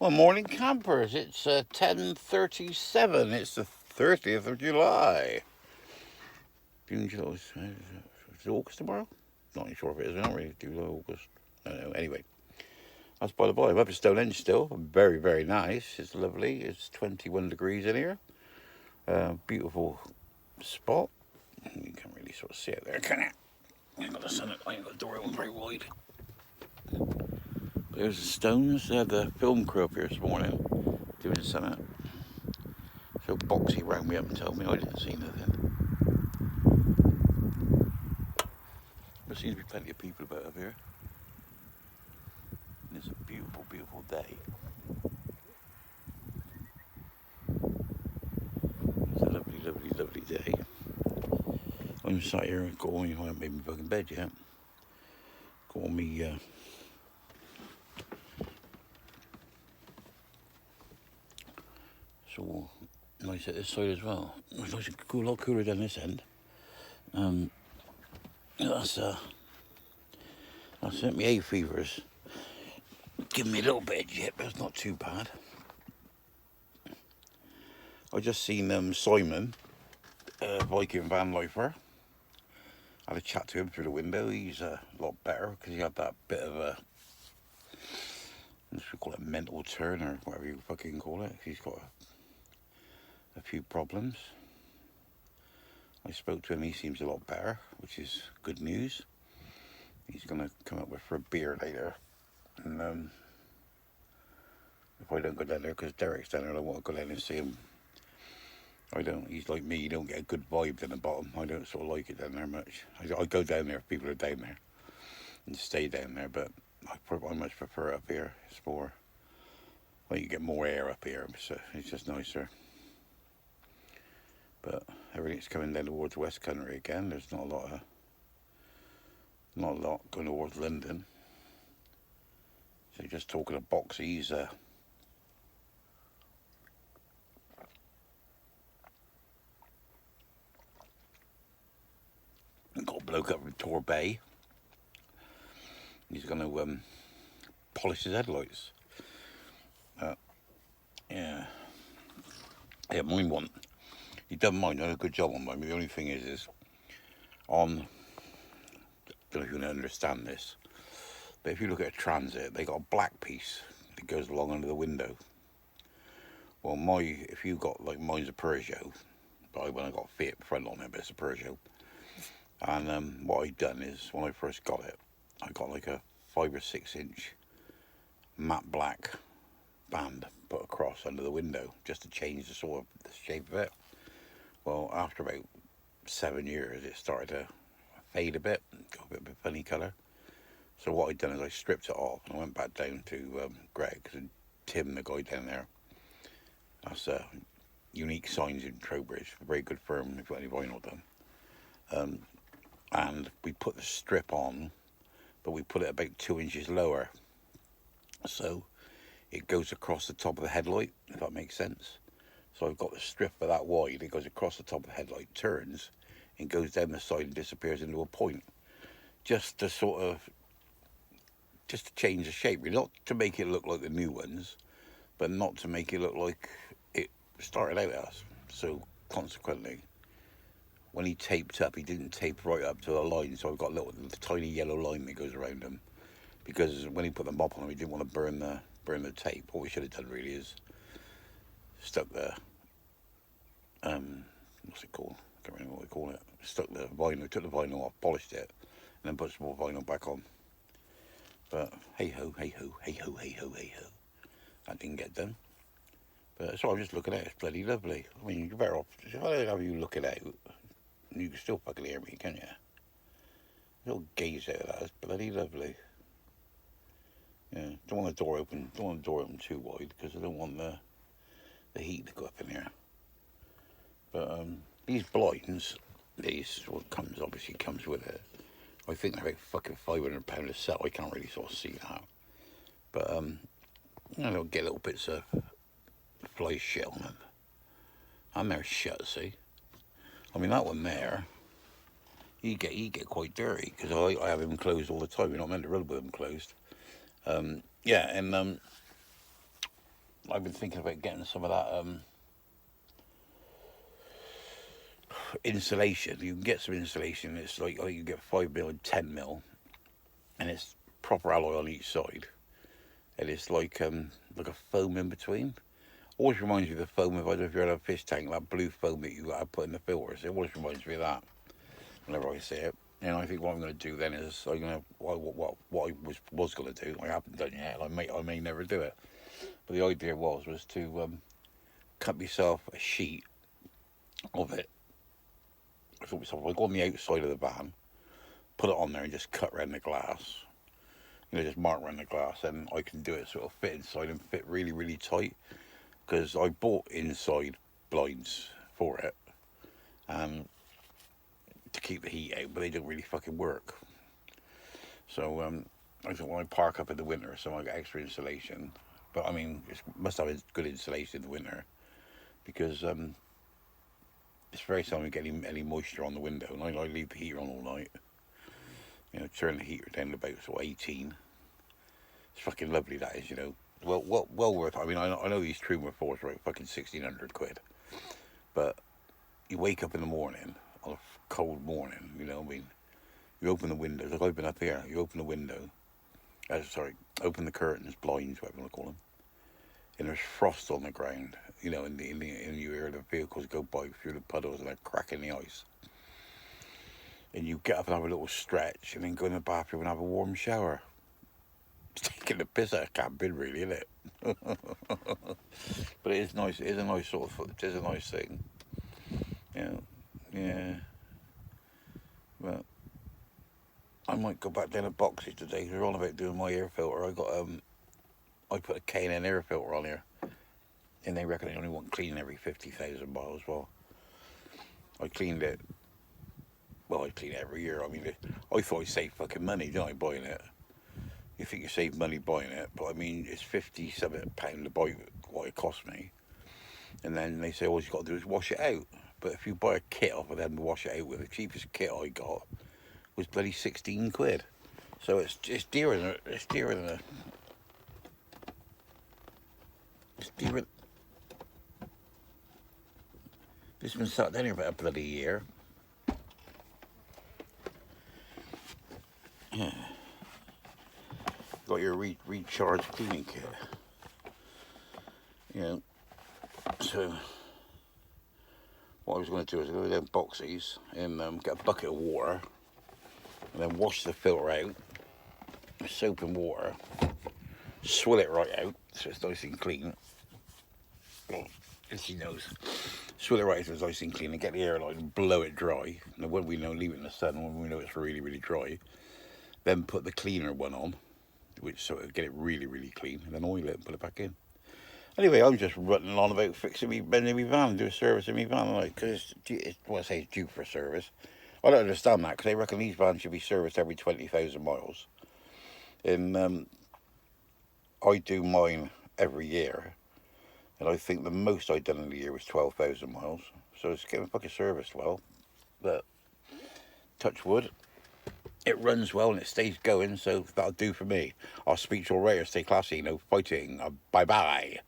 Well, morning campers. It's 10:37. It's the 30th of July. June, July. Is it August tomorrow? Not even sure if it is. We're not really July, August. I don't know. Anyway, that's by the by. I'm up at Stonehenge still. Very, very nice. It's lovely. It's 21 degrees in here. Beautiful spot. You can't really sort of see it there, can you? I ain't got the sun. I ain't got the door open very wide. There's the Stones. They had the film crew up here this morning doing something. So Boxy rang me up and told me I didn't see nothing. There seems to be plenty of people about up here. And it's a beautiful, beautiful day. It's a lovely, lovely, lovely day. I'm sat here and going, I haven't made my fucking bed yet. Got me so nice at this side as well. It's nice and cool, a lot cooler down this end. That's it. My hay fever's giving me a little bit of jip, but it's not too bad. I just seen Simon, Viking van lifer. I had a chat to him through the window. He's a lot better because he had that bit of a, let's call it a mental turn or whatever you fucking call it. He's got a few problems. I spoke to him. He seems a lot better, which is good news. He's gonna come up with for a beer later, and if I don't go down there, because Derek's down there, I want to go down and see him. I don't. He's like me. You don't get a good vibe down the bottom. I don't sort of like it down there much. I go down there if people are down there and stay down there, but I much prefer up here. It's more. Well, you get more air up here, so it's just nicer. But everything's coming down towards West Country again. There's not a lot going towards London. So just talking to Boxy, he's got a bloke up from Tor Bay. He's going to polish his headlights. Yeah, mine won't. He doesn't mind. Done a good job on mine. But the only thing is on. I don't know if you can understand this, but if you look at a Transit, they got a black piece that goes along under the window. Well, if you got like mine's a Peugeot, but when I got Fiat front on it, but it's a Peugeot. And what I done is when I first got it, I got like a 5 or 6 inch matte black band put across under the window just to change the sort of the shape of it. Well, after about 7 years, it started to fade a bit, got a bit of a funny colour. So what I'd done is I stripped it off and I went back down to Greg's and Tim, the guy down there. That's Unique Signs in Trowbridge, a very good firm if you've got any vinyl done. And we put the strip on, but we put it about 2 inches lower. So it goes across the top of the headlight, if that makes sense. So I've got the strip that wide, it goes across the top of the headlight, turns, and goes down the side and disappears into a point. Just to change the shape, really. Not to make it look like the new ones, but not to make it look like it started out as. So consequently, when he taped up, he didn't tape right up to the line, so I've got a little tiny yellow line that goes around him. Because when he put the mop on him, he didn't want to burn the tape. What we should have done really is stuck the what's it called? I can't remember what they call it. Stuck the vinyl, took the vinyl off, polished it, and then put some more vinyl back on. But hey ho, hey ho, hey ho, hey ho, hey ho. That didn't get done. But so I'm just looking at it. It's bloody lovely. I mean, you're better off. If I don't have you look it out, you can still fucking hear me, can't you? Little gaze out of that. It's bloody lovely. Yeah, don't want the door open. Don't want the door open too wide because I don't want the heat to go up in here. But these blinds, what obviously comes with it. I think they're about fucking £500 a set. I can't really sort of see that. But they'll get little bits of fly shit on them. And they're shut, see. I mean that one there, he get quite dirty because I have him closed all the time. You're not meant to run with them closed. Yeah, and I've been thinking about getting some of that insulation. You can get some insulation. It's like, I think you get 5mm and 10mm, and it's proper alloy on each side, and it's like a foam in between. Always reminds me of the foam, if I don't know if you had a fish tank, that blue foam that you got to put in the filters. It always reminds me of that whenever I see it. And I think what I'm going to do then is I'm going to what I was going to do. I haven't done yet. I may never do it. But the idea was to cut myself a sheet of it. I thought myself, I go on the outside of the van, put it on there, and just cut around the glass. Just mark around the glass, and I can do it sort of fit inside and fit really, really tight. Because I bought inside blinds for it, to keep the heat out, but they don't really fucking work. So I thought, when I park up in the winter, so I got extra insulation. But I mean, it must have good insulation in the winter, because it's very seldom you get any moisture on the window, and I leave the heater on all night. Turn the heater down to about sort of 18. It's fucking lovely, that is. Well worth. I mean, I know these Truma 4s are about fucking 1,600 quid, but you wake up in the morning on a cold morning. I mean, you open the windows. Like I've been up here. You open the window. Open the curtains, blinds, whatever you want to call them, and there's frost on the ground. And you hear the vehicles go by through the puddles and they're cracking the ice. And you get up and have a little stretch, and then go in the bathroom and have a warm shower. It's taking the piss out of camping, really, isn't it? But it is nice. It is a nice sort of. It is a nice thing. Yeah. Well, I might go back down to boxes today. They're on about doing my air filter. I put a K&N air filter on here, and they reckon I only want cleaning every 50,000 miles. Well, I cleaned it. Well, I clean it every year. I mean, I thought I saved fucking money, didn't I, buying it? You think you save money buying it, but I mean, it's £57 to buy what it cost me. And then they say, all you got to do is wash it out. But if you buy a kit off of them to wash it out with, the cheapest kit I got was bloody 16 quid. So it's dearer than it's dearer than This has been sat down here for a bloody year. Yeah. Got your recharge cleaning kit. So what I was going to do is go down boxies and get a bucket of water, and then wash the filter out with soap and water, swill it right out so it's nice and clean. As she knows, swill it right out so it's nice and clean, and get the air line and blow it dry. And when we know, leave it in the sun, when we know it's really, really dry, then put the cleaner one on, which sort of get it really, really clean, and then oil it and put it back in. Anyway, I'm just running on about bending my van, do a service in my van, like, because it's due for service. I don't understand that, because they reckon these vans should be serviced every 20,000 miles. And I do mine every year, and I think the most I've done in a year was 12,000 miles. So it's getting fucking serviced well, but touch wood. It runs well and it stays going, so that'll do for me. I'll speak to you all later. Stay classy, no fighting. Bye-bye.